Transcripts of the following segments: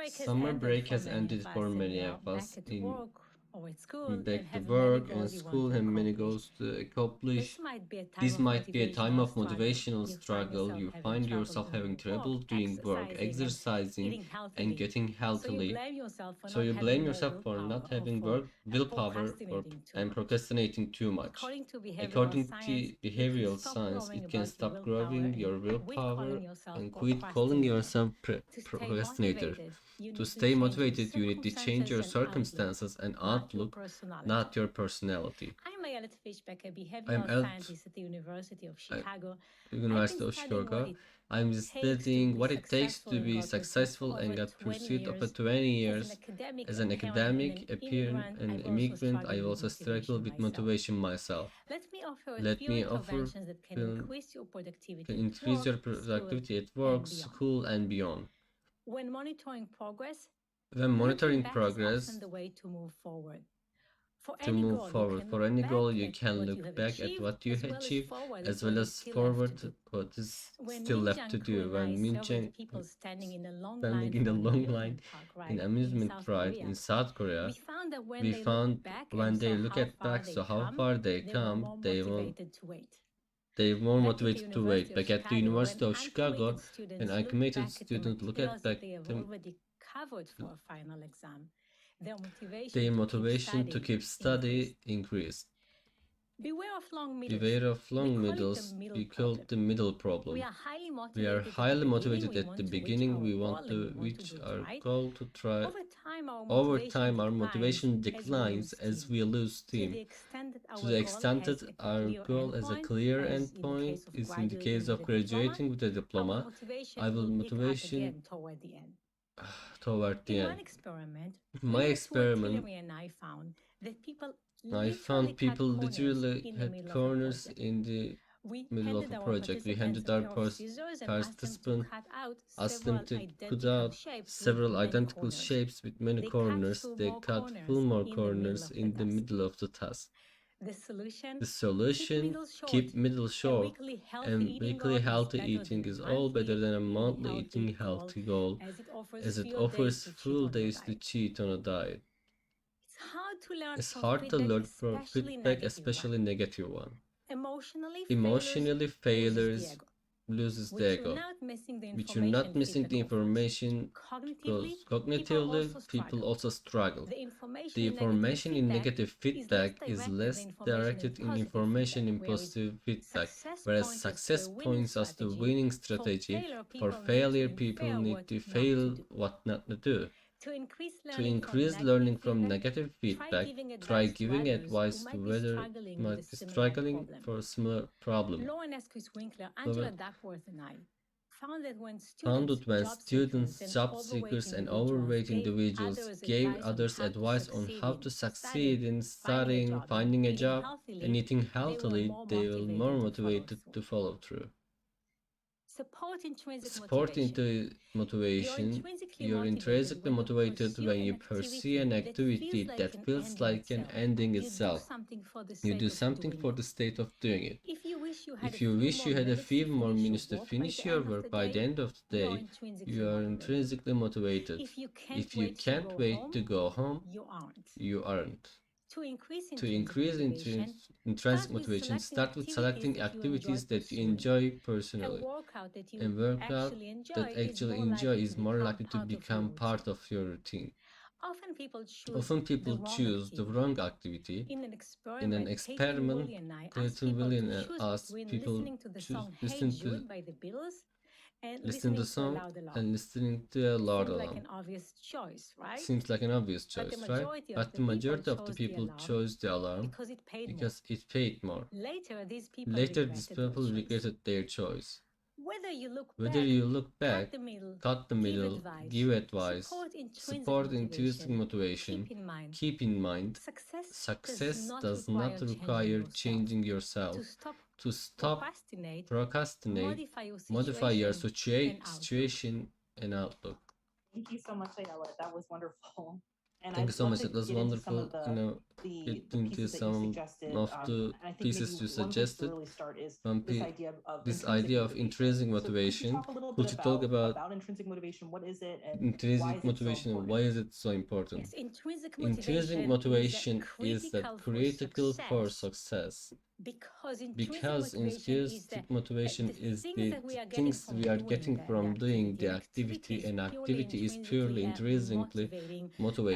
Summer break has ended for many of us. Back to work and school and many goals to accomplish. This might be a time of motivational struggle. You find yourself having trouble doing work, exercising, and getting healthily. So you blame yourself for not having work willpower and procrastinating too much. According to behavioral science, it can stop growing your willpower and quit calling yourself procrastinator. To stay motivated, you need to change your circumstances and outlook, not your personality. I'm at University of Chicago. I'm studying what it takes to be successful and got pursued over 20 years. As an academic, a peer, and immigrant, I also struggle with motivation myself. Let me offer can, can increase your productivity at work, school, and beyond. When monitoring progress, to move forward. For any goal, you can look back at what you achieved as well as forward what is still left to do. When Min Chang standing in the long line in amusement ride in South Korea, we found when they look at back, so how far they come, they're more motivated to wait. Back at the University of Chicago, an acclimated student look at back them, their motivation to keep study increased. Beware of long middles. We call the middle problem. We are highly motivated at the beginning. We want to reach our goal to try. Over time, our motivation declines as we lose steam. To the extent that our goal has a clear endpoint, is in the case of graduating with a diploma, I will motivation toward the end. My experiment, I found people literally had corners in the middle of a project. We handed our participant, asked them to cut out several identical shapes with many corners. They cut full more corners in the middle of the task. The solution, keep middle short, and weekly healthy eating is all better than a monthly eating healthy goal, as it offers full days to cheat on a diet. It's hard to learn from feedback, especially negative one. Emotionally, failures loses the ego, which you're not missing the information because cognitively people also struggle. The information in negative feedback is less directed in information in positive feedback, whereas success points us to winning strategy. For failure, people need to fail what not to do. To increase learning from negative feedback, try giving advice to whether might be struggling for a similar problem. Found that when students, job seekers, and overweight individuals gave others advice on how to succeed in studying, finding a job, and eating healthily, they were more motivated to follow through. Support into motivation. You're intrinsically motivated when you pursue an activity that feels like an ending itself. You do something for the state of doing it. If you wish you had a few more minutes to finish your work by the end of the day, you are intrinsically motivated. If you can't wait to go home, you aren't. To increase intrinsic motivation, start with selecting activities that you enjoy personally. A workout that actually enjoy is more likely to become part of your routine. Often people choose the wrong activity. In an experiment, Clayton Williams asked people to listen to song and listening to a loud alarm. Seems like an obvious choice, right? But the majority of the people chose the alarm because it paid more. Later, these people regretted their choice. Whether you look back, cut the middle, give advice, support intrinsic motivation, keep in mind, success does not require changing yourself. To stop procrastinate, modify your situation and outlook. Thank you so much, Ayala. That was wonderful. And Thank you I'd so love much. to It was get into some wonderful, of get the into pieces that you some suggested. of the And I think maybe pieces you one place to suggested. really start is One this pe idea of this intrinsic idea of motivation. intrinsic So could you motivation. talk a little bit Could you talk about about intrinsic motivation? What is it, and why intrinsic is it so motivation and why important? is it so important? Yes, intrinsic Intrinsic motivation is motivation is that critical for critical for success success because intrinsic because motivation is intrinsic motivation the is things the that we are getting things from we are doing getting the from doing activity. the And activity activity, is and purely activity is intrinsically purely intrinsically motivating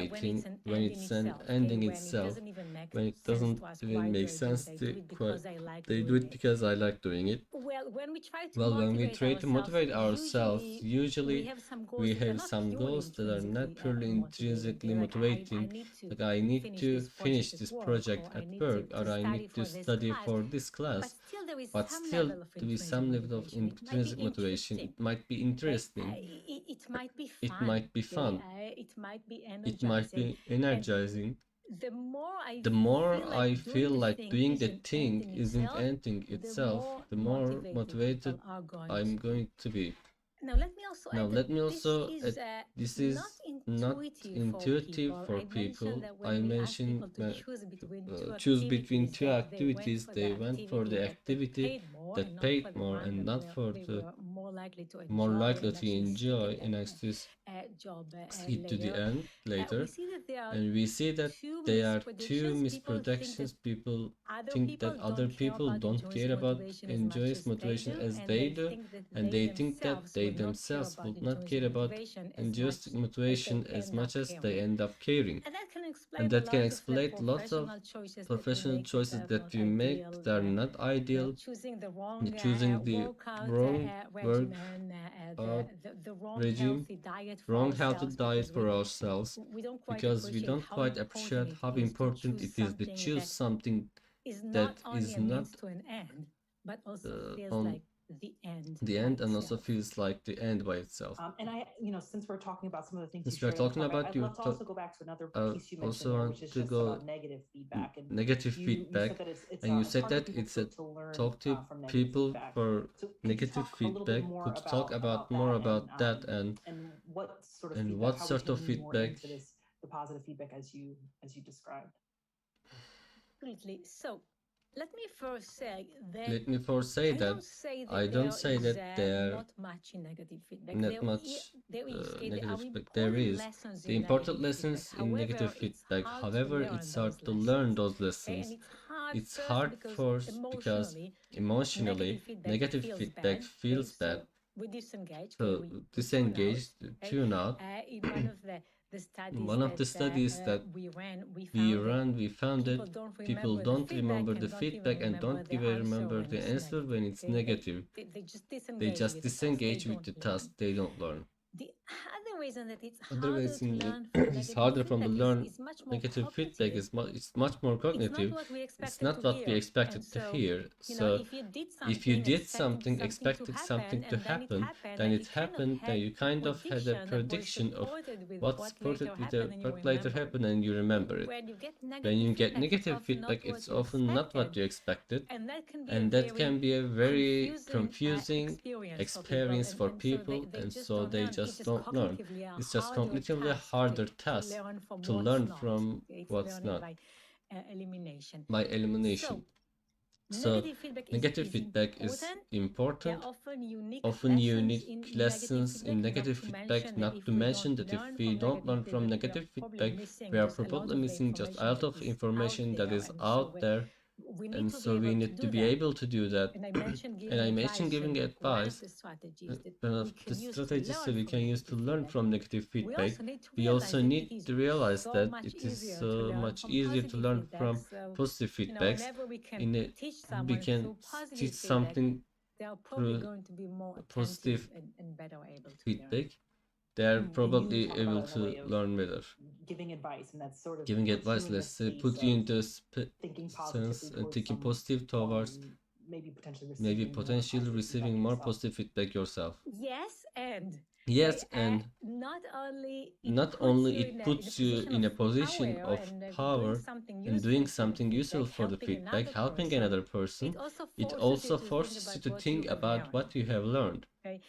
when it's motivating an when end in it's an itself. Okay, ending when it itself, doesn't even make when it sense doesn't to us even why we make are doing it. sense I to do it quite because I like they do doing it it. because I like doing it. Well, when we try to Well, when we motivate try to ourselves, motivate ourselves, we usually have some goals we that are have not some purely goals that are not intrinsically purely motivating. Okay, intrinsically like I motivating, need to like I need finish to this project finish at this work, project or I at need work, to or I study need to for this study class. for this But class. still, there is But some still, level of there is intrinsic some level of motivation. It might be intrinsic motivation. interesting. It might be Okay, interesting. it might be It fun. might be Okay, fun. it might be It might energizing. be And energizing. the more I The more feel I like doing feel the like thing doing the isn't thing ending isn't itself, ending the itself, more the more motivated people motivated are going I'm to be. going to be. Now, let me also Now, add that let me also add this not is not intuitive for intuitive people. for I mentioned people. that I when we ask mentioned people to choose between two choose between activities, two they went activities. for the They went for activity the that activity paid more and that not for paid the more one and that not for they the were more likely to more enjoy likely and to actually stick enjoy at and that actually job see to the later. end We later. see that there are And we see that two there are two mispredilections. People think that misproductions. People other think that people other don't care people about don't care intrinsic about motivation as much enjoys as they motivation do, as and they they do, think that and they they think that themselves they will not care themselves about will not intrinsic care about motivation as intrinsic much as they motivation as end much up as they caring. end up caring. And that can And explain a that can lot of the explain lots of professional choices that we professional make that choices are that not we make ideal. that are not ideal, Choosing the wrong choosing the workout wrong work regimen, uh, the wrong regime, healthy diet for wrong healthy ourselves, diet because for ourselves, we don't quite because we appreciate don't how quite important appreciate it how is to important choose it is to something choose that something is not that only is a not means to an end, but also feels on like the end the by end and also itself. feels like the end by itself. And since we're talking about some of the things you Since we are shared on the talking talk, about I'd you love to also go back to another piece you mentioned also there, want which is to just go about negative feedback. And negative you said feedback, that and you it's said hard for that people it's a to learn talk to from negative people feedback. for So could you negative talk a little bit feedback. more Could you talk about about more that, about that, and what sort of and feedback, what how we sort can of lean more feedback? into the positive feedback as you described? Absolutely. So let me first say that Let me first say I that don't say I that don't there say is that there not much in negative feedback. not much There is, okay, there negative are feedback. There important is lessons the in important negative feedback. lessons in negative However, it's feedback. hard to However, learn it's hard those to learn lessons. those Okay, and lessons. it's hard It's first hard because first because emotionally, emotionally negative feels feedback bad. Okay, feels bad. so we disengage. Okay, So we tune out. disengaged, Okay, tune out. in one of the studies One of the studies that we ran, we we found that ran, we found people that don't people remember the don't feedback remember the and don't even feedback and remember don't the even answer remember when the it's answer negative. when it's Okay, negative. they just They disengage just with the task. They disengage with don't the learn. task. They don't learn. The other reason that it's harder Otherwise, to learn from it's negative harder from the feedback learn is much more negative feedback. cognitive. It's much more It's not cognitive. what we It's expected to not what we hear. And expected to so, hear. So if you did if you something did expecting something, something to expecting happen something to and happen, then then you it kind of happened, then had you a kind of had a prediction that was prediction of supported with what's what supported later with happened and you what later remembered. happened, and you remember it. When you get When negative you get feedback, it's negative often not feedback, what it's you often not expected. what you expected, And that can be a and that very can be a very confusing experience for people. experience for And so people, they and just so don't they learn. It's just just don't learn. cognitively a It's just harder cognitively a task harder to task learn from to what's learn not. from It's what's learning not by elimination. by So elimination. So negative feedback negative is feedback is important. There are important. often unique Often lessons unique in negative lessons in feedback, not negative to feedback, mention that not if to we don't mention that if learn we from don't negative learn from feedback, we are negative probably feedback, we missing are just a lot probably of the missing just a information lot that of is out information that there. is And so out there, we need and to be so we able to need to do be that. able to do that. And I mentioned And giving I mentioned advice, giving and one of advice, the strategies that one we of the can use to strategies that learn we from can use to negative learn feedback. from negative We feedback. also need to We realize also that need it is to realize so that much it is easier to so learn much from easier to positive learn feedback. from So, positive feedbacks. whenever we can In a, teach we someone can through positive teach feedback, something they are probably through going to be more attentive positive and better able to learn. feedback. They are And you probably talk about able it in a to way of learn better. giving advice, and that sort of Giving puts you advice, in let's this say, space put you of in the thinking sense positively and towards thinking some positive form, towards and maybe maybe potentially positive feedback receiving more yourself. positive feedback yourself. Yes, and Yes, and not only not only it puts you in a position of power and doing something useful for the feedback, helping another person, it also it forces you also to think forces you about to what you think have about learned. what you have learned. Okay,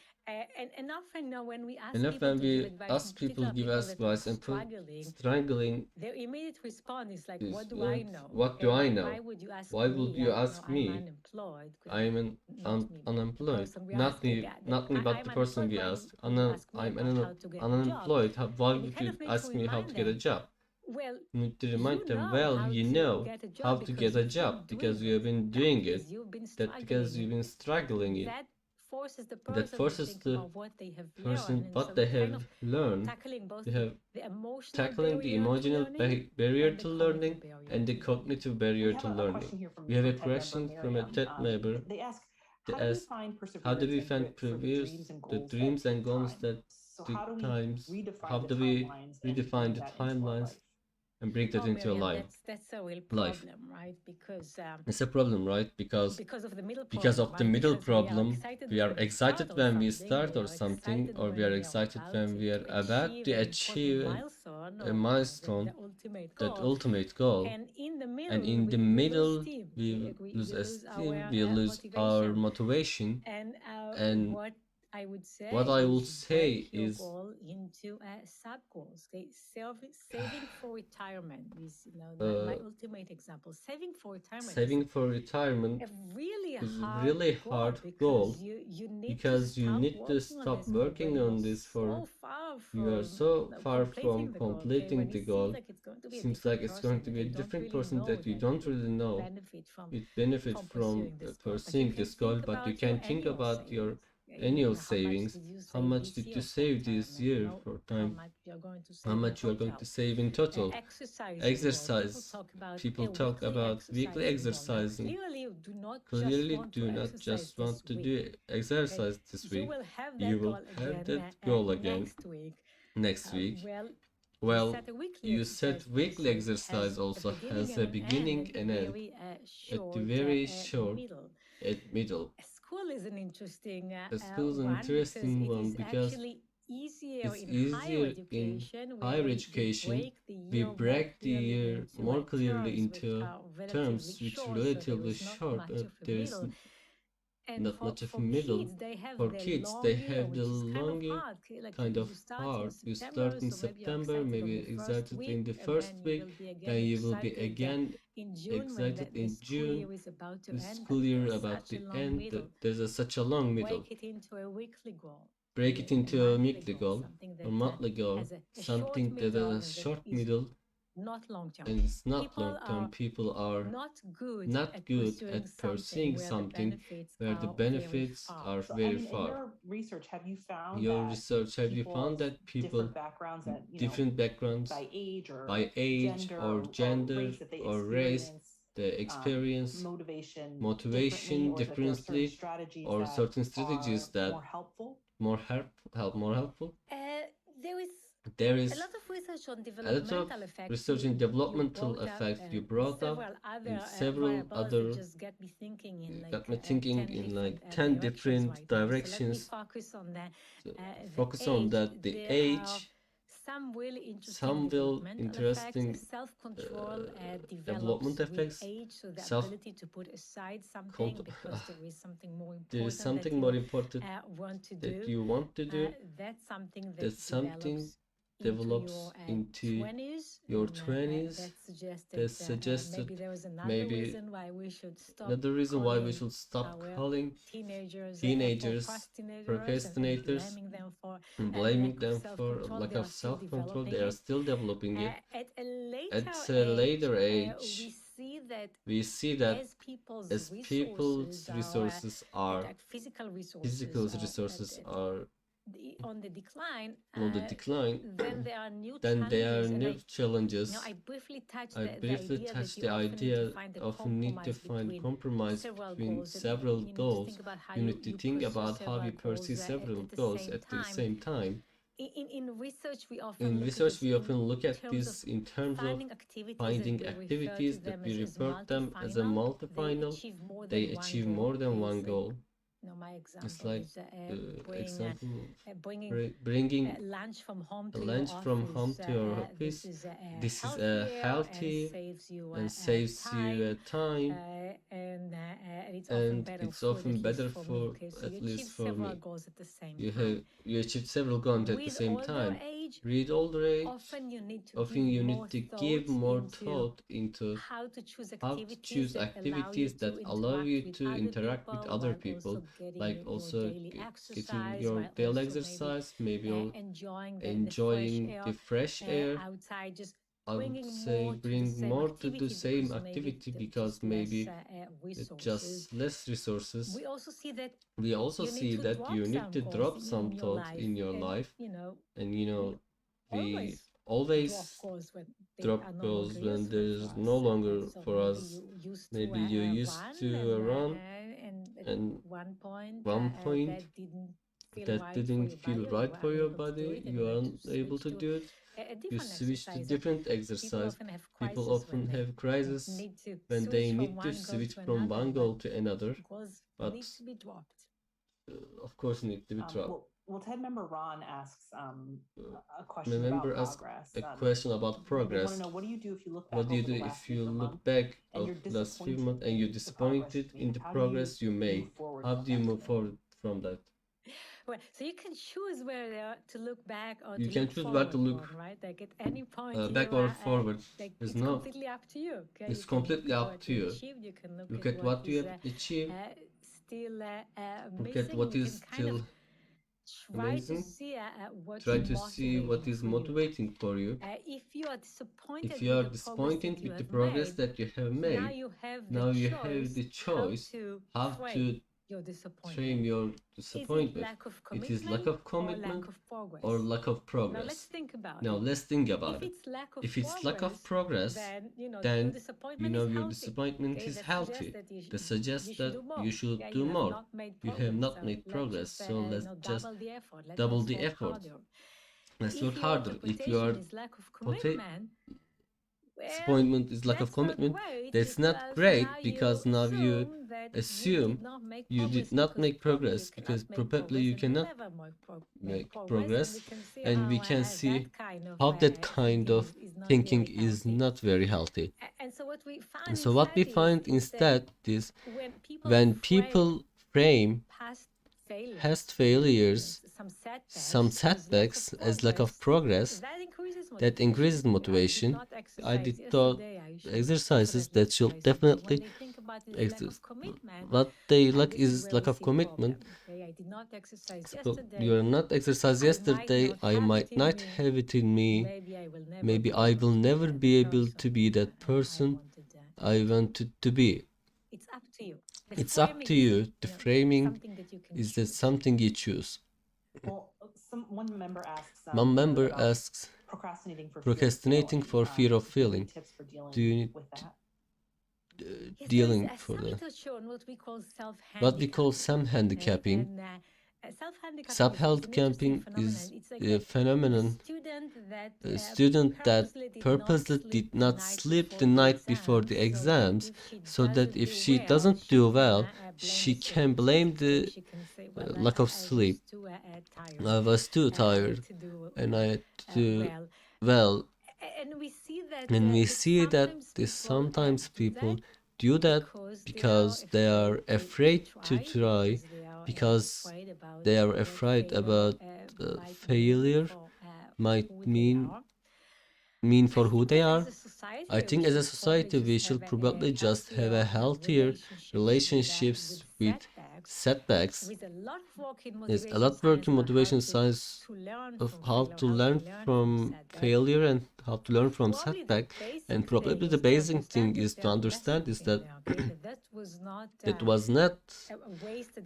And often now when we ask And people when to give we advice, in ask people particular to give people us that are advice and struggling, struggling, their immediate response is like, is what do I know? what do I And know? why would you ask Why me? would you ask I'm me? unemployed. I'm Not me, but the unemployed. person we asking that. Nothing about I'm the person unemployed. we Why asked. would you ask me I'm about how to get a job? unemployed. Why And you would kind you of need to ask me how to remind get a them, job? well, You need to remind you them, know well, how you to know get a job how to because get a you've job been because doing you have it, been not doing it. because you've been That because you've struggling. been struggling it. That forces the That person to forces think the about what they have person learned. And what so they it's kind have of learned. tackling both They have the emotional tackling the barrier to emotional learning barrier and the to cognitive learning barrier and the to learning. cognitive barrier We have to a learning. question here from, We have a TED member question from a Miriam. TED member. They ask, They how do we ask, find how do perseverance we and find grit for the dreams and the goals dreams that and take goals time? that So take how do we times? How redefine do the we timelines and redefine bring the that into our timelines life? and bring that Oh, into your Miriam, life? that's a real Life. problem, right? Because It's a problem, right? Because of the middle because problem, of the right? middle Because we are problem, excited we are when we excited start when we something, start we or are something, excited or we when are we are excited about when we are about achieve to an important achieve milestone a or milestone, the ultimate that goal. ultimate goal. And in the And middle, in the we lose middle, steam. we lose We lose esteem, our we lose our motivation. motivation. And And what I would say what I would is say break your is goal into sub goals. Okay, saving for retirement is my ultimate example. Saving for retirement saving for retirement is a really is hard really goal hard because goal you need because to you stop need to working on stop this working already. on this for So far you are from so far completing from the goal. Okay, completing when the it goal. seems like it's going to be a Seems like different it's going person to that be a you don't different really person know that you that don't would really know. benefit from It benefits from pursuing this goal. But you pursuing can this goal, think but you about your can think annual about your savings. Okay, annual how much savings. did you How save much this did you year for save this retirement? year for How time? much you're going to How save in much you are going to total. save in total? Exercise as well. Exercise. People A talk weekly about weekly exercising. Now, exercising. clearly, you do not just Clearly want to do not exercise just this want to week. do Okay, exercise this you week. will have You that will goal have again that goal again next week. next week. Well, you Well, set a weekly you exercise said weekly also exercise has a also beginning has and a an end, beginning and and end very at the short very short middle. at middle. School is an interesting The school is an one because interesting it one is because actually easier it's in higher easier in education higher where we education. break the We year more break the clearly year into more clearly terms which into are relatively terms which short, so there relatively is not short. much of a There is middle. And not much of a for middle. kids, they have For the kids, long they year, have the which is kind of long year, hard. Okay, like kind of you start in hard. You September, start in so maybe you're September, excited on maybe the first excited in week, the and first then you week, will be again then you will be excited again in June when excited the in school June. year is about to The end. school But year there's about such a to long end. middle. There's such a long middle. Break it into a weekly goal. Break Okay, it into a monthly weekly goal, goal, something a that monthly goal, has a short something that middle has and a that short is middle not long term. and it's not People long term. are People are not good not at good pursuing at pursuing something where the very benefits far. are So, I very mean, in far. your research, have you found Your that research, have you people found of that people, different backgrounds that, different backgrounds, by age or by age gender or or gender race, that they or race, experience they experience motivation differently, or that there are certain differently, strategies or that certain strategies are that more helpful? more helpful? There is There a is lot of research on a lot of developmental effects. research in developmental effects you brought up, Several other and several variables other that just get me thinking in got me 10 thinking in like 10 directions different right now. So let me directions. focus on So the focus on age. that, the There age, are some really some interesting will developmental interesting effects. Self-control development develops with effects, age, so the self ability to put aside something because there is something more there is important something that more you important want to that do. you want to do. That's something that That's something develops into your 20s. That That suggests suggested maybe there was another maybe reason why we should stop another reason why we calling should stop our calling teenagers procrastinators and blaming blaming them them for for lack of lack of self-control. self-control. They are still developing it. At a At a later age, we see that as as people's resources are, like physical physical resources are on the decline, on the decline, then there are new then there are challenges. new challenges. I briefly touched I briefly touched the idea often need to find compromise between several goals. You need to think about how you pursue several goals at the same time. In research, we often look at this in terms of finding activities that we refer them as a multi-final. They achieve more than one goal. My example It's like is bringing lunch from home a to lunch your from office. home to your office. This is healthy and saves you time, and it's often better for, at least for me. You achieve several goals at the same time. With older age, often you need to give more thought into how to choose how to choose activities that allow you to interact with other people, like also getting your daily exercise, maybe enjoying the fresh air. outside, just I would say bring more to the same activity because maybe it's just less resources. We also see that We also see that you need to drop some thoughts in your life, and we always drop goals when there's no longer for us. Maybe you used to run, and one point that didn't feel right for your body, you aren't able to do it. You switch to different exercise. People often have crisis when they need to switch from one goal to another, but of course need to be dropped. TED member Ron asks a question My about member asked progress. a question about They want progress. to know, what do you do if you look back What do you over do the if last you few look months back and of you're last few disappointed months and you're in the progress disappointed you've in made? the How do progress you move made? forward How from do you that move today? forward from that? Well, so you can choose whether to look back or You to can look choose forward, where to look Ron, right? Like at any point, back or forward. There's it's no. completely up to you. Okay? It's You can completely look at up what to you you. achieved. You can Look at what you have achieved. Still Look at missing. what You is can kind still of try to amazing. see what's Try to see what motivating is for you. motivating for you. If you are disappointed If you are with the progress disappointed that you with the have progress made, that you have now made, you have now you have choice the choice how how to to your disappointment. train your Is it disappointment. lack of It is lack commitment of or commitment lack of progress? or lack of Now let's progress. think about Now it. let's think If about it. it's lack of If it's lack of progress, then your then disappointment is your healthy. disappointment Okay, is that healthy. suggests that you That suggests that you should Yeah, do you have more. not made You have progress. not So made let's progress, just so let's just double the effort. double Let's the work effort. harder. Let's If work your harder. If you are interpretation is lack of commitment, well, disappointment is lack of that's not commitment, great that's not because great now because you now you assume that assume you did not make progress because probably you cannot make progress, and we can see how that kind of thinking is not very healthy. And so what we And find so what we find instead is when people frame past failures, some setbacks as lack of progress, that increases motivation. I did thought exercises that should definitely exist. What they lack is lack of commitment. So you're not exercise yesterday, I might not have it in me. Maybe I will never be able to be that person I wanted to be. It's up to you. The framing is that something you choose. Well, one member asks, procrastinating for fear of failing. Tips for Do you need with that? dealing for that? What we call self-handicapping. Self-handicapping is a phenomenon. A student that purposely did not sleep the night before the exams, so that if she doesn't do well, she can blame the lack of sleep. I was too tired and I had to do well. And we see that sometimes people do that because they are afraid to try, because they are afraid about failure might mean for who they are. I think as a society we should probably just have a healthier relationships with setbacks. There's a lot of work in motivation science of how to learn from failure and how to learn from setback. And probably the basic thing is to understand is that that was not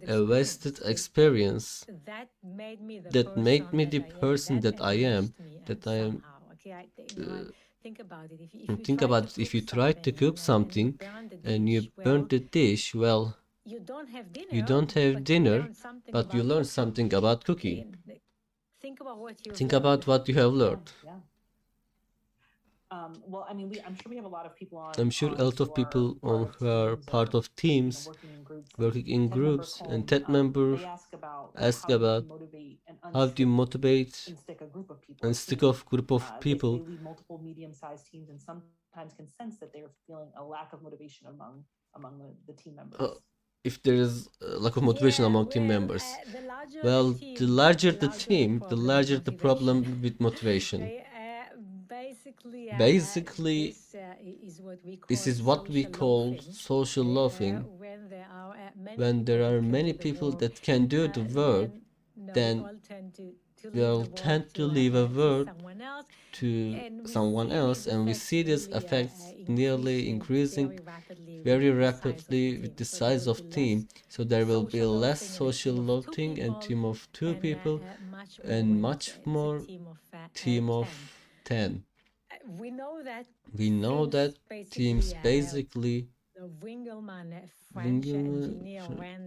a wasted experience that made me the person that I am, think about it. If you tried to cook something and you burnt the dish, well, you don't have dinner, but you learn something about cooking. Think about what you have learned. Well, I mean, I'm sure we have a lot of people on. I'm sure a lot of people on who are part of teams, working in groups, and TED member They ask about ask about how do you motivate and stick a group of people and or stick team. off group of people. They lead multiple medium-sized teams and sometimes can sense that they're feeling a lack of motivation among the team members. If there is a lack of motivation Yeah, among team well, members. the larger Well, the the team, larger the the larger team, the problem larger with the problem motivation. with motivation. They, basically, Basically, this is what we call social loafing. when there are When there are many the people work, that can do the work, then we'll tend to leave a work to someone else, and we see this effects nearly increasing very rapidly with the size of team. So there will be less social loafing and team of two people and much more team of 10. We know that teams basically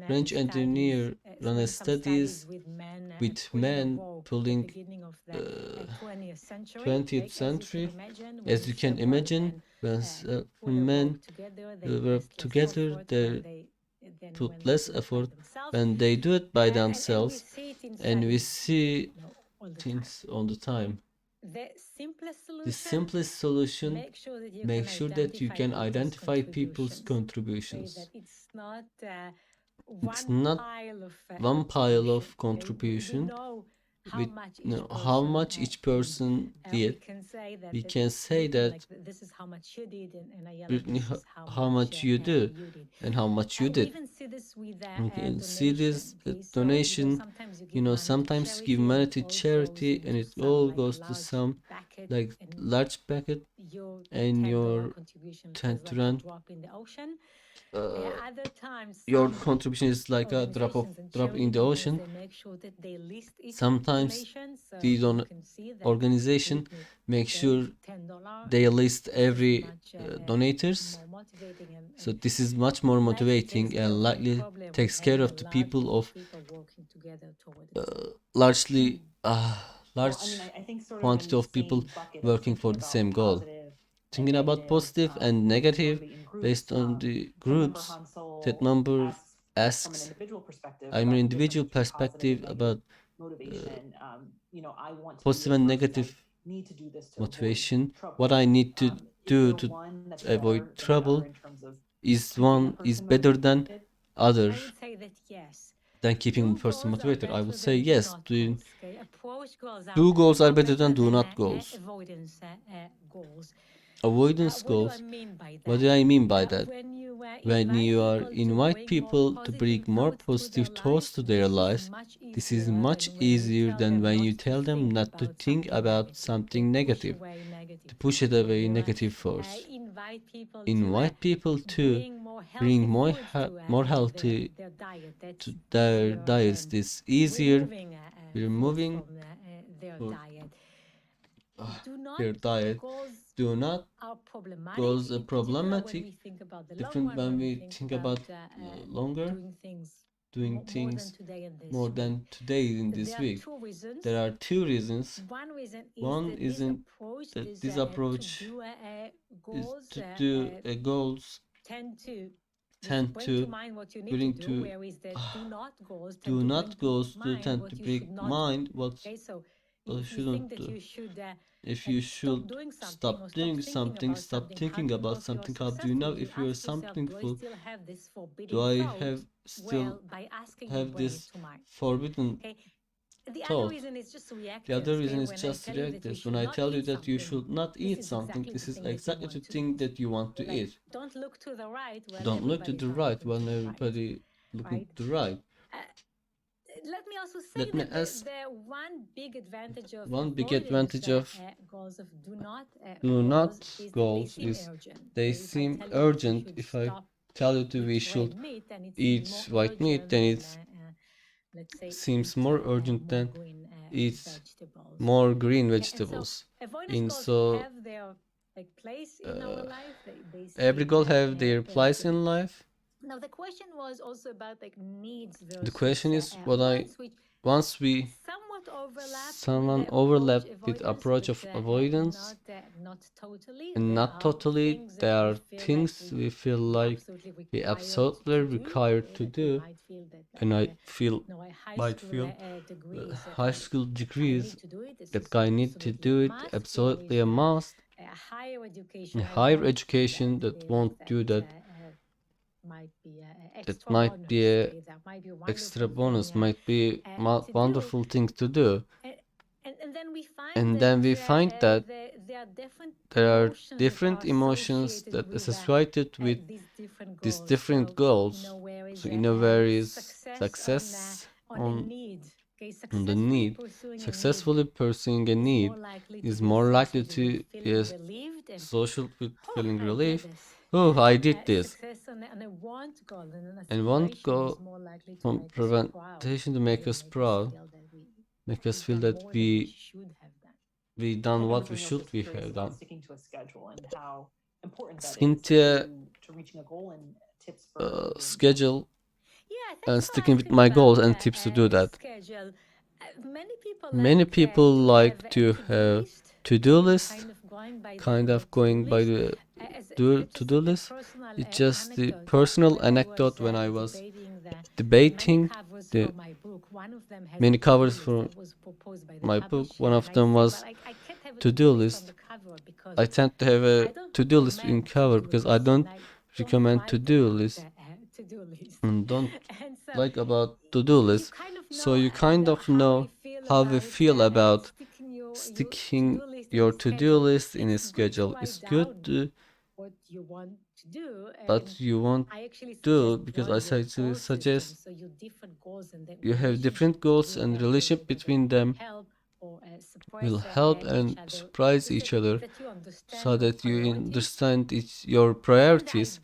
French engineer run studies with men pulling 20th century. As you can imagine, when men work together, they put less effort when they do it by themselves, and we see things all the time. The simplest solution, make sure that you can identify people's contributions. It's not one pile of contribution with how much each person did. We can say that Brittany, how much you do and how much you did. You can see this donation, sometimes give money to charity and it all goes to some like large packet, and your tend to run your contribution is like a drop in the ocean. Sometimes these organization make sure they list every donators. So this is much more motivating and likely takes care of the people of largely large quantity of people working for the same goal. Thinking about positive and negative based on the groups, that number asks, I'm an individual perspective about positive and negative motivation. What I need to do to avoid trouble is one is better than other than keeping the person motivated. I would say yes. Do goals are better than do not goals. Avoidance goals. What do I mean by that? When you are invite people to bring more positive thoughts to their lives, this is much easier than when you tell them not to think about something negative, to push it away negative force. Invite people to bring more healthy to their diets. This easier. Removing their diet do not cause a problematic different when we think about longer doing things more than today in this week. There are two reasons. One isn't that this approach is to do goals tend to bring to do not goals to tend to bring mind what shouldn't do. If you should stop doing something, stop thinking about something, how do you know if you are something full? Do I still have this forbidden thought? The other reason is just to react this. When I tell you that you should not eat something, this is exactly the thing that you want to eat. Don't look to the right when everybody looking to the right. Let me also say Let me that ask the one big advantage of one big advantage of goals of do not goals is they seem urgent. If I tell you to we should eat white meat, then it seems more urgent than eat more green vegetables. And so every goal have their place in life. Now the question was also about like needs versus The question is what once we Someone overlap with approach of avoidance, and not totally. There are things we feel like we absolutely required to do, and I feel might feel high school degrees that guy need to do it absolutely a must. Higher education that won't do that. That might be a extra bonus, might be wonderful thing to do. And then we find that there are different emotions that associated with these different goals. So in a way is success on the need. Successfully pursuing a need is more likely to be a social feeling relief. Oh, I did this. And want goal from prevention to make us proud, make us feel that we done what we should we have done. Sticking to a schedule and how important that Cynthia, is to reaching a goal and tips for doing schedule and sticking with my goals and tips to do that. Many people like to have to-do list, kind of going by the to-do list. It's just the personal anecdote when I was debating the many covers for my book. One of them was to-do list. I tend to have a to-do list in cover because I don't recommend to-do list and don't like about to-do list. So you kind of know how we feel about sticking your to-do list in a schedule. It's good to, but you won't do because I suggest you have different goals and relationship between them will help and surprise each other so that you understand your priorities.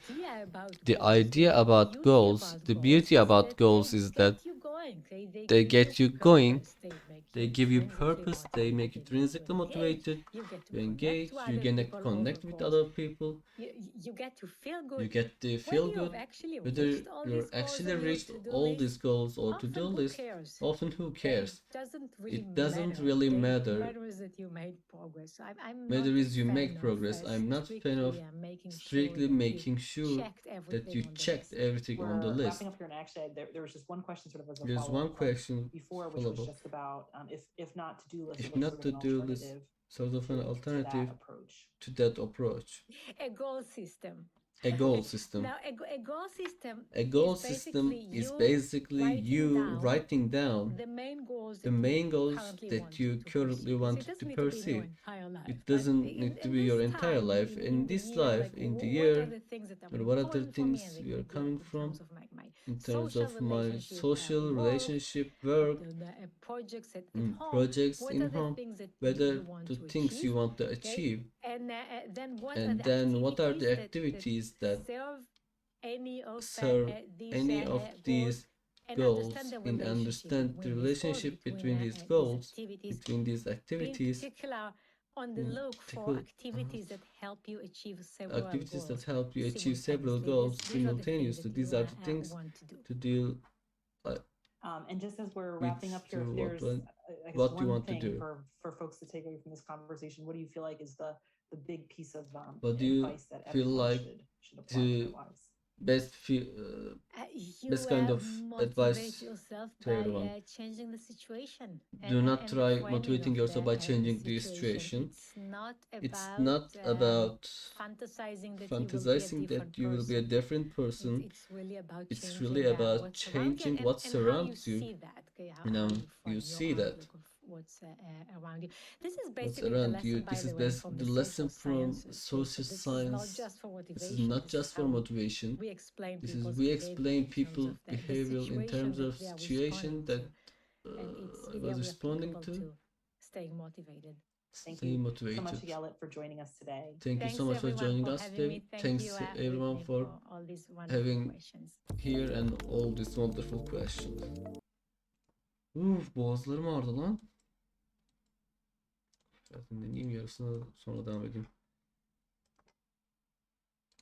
The idea about goals, the beauty about goals is that they get you going, they give you purpose, they make you intrinsically motivated, you engage, you can connect with other people, you get to feel good. Whether you're actually reached all these goals or to-do list, often who cares? It doesn't really matter. Matter is you make progress. I'm not a fan of strictly making sure that you checked everything on the list. Wrapping up here, and actually, there was just one question sort of as a There's one question before, which was just about if not to-do list, if not to-do list, sort of an alternative to that approach. A goal system. A goal system. Now, a goal system is basically you writing down the main goals that you currently want to pursue. It doesn't need to be your entire life. In this life, in the year, or what other things we are coming from, in terms of my social relationship, work, projects in home, whether the things you want to achieve, and then what are the activities that serve any of these goals, and understand the relationship between these goals, between these activities, on the look for activities that help you achieve several goals simultaneously. These are the things to deal. And just as we're wrapping up here, if there's what you want to do for folks to take away from this conversation, what do you feel like is the big piece of advice that feel like should apply to their lives? Best kind of advice to everyone. Changing the situation. Do not try motivating yourself by changing the situation. It's not about fantasizing that you will be a different person. It's really about changing what surrounds you. You see that. What's around you. This is What's basically around you. This is the lesson from social science. This is not just for motivation. We explain people's behavior in terms of situation that I was responding to. Staying motivated. Thank you so much, Yalit, for joining us today. Thank you so much for joining us today. Thanks everyone for having here and all these wonderful questions. Boğazlarım ağrıdı lan. Zaten deneyeyim, yarısını sonra devam edeyim.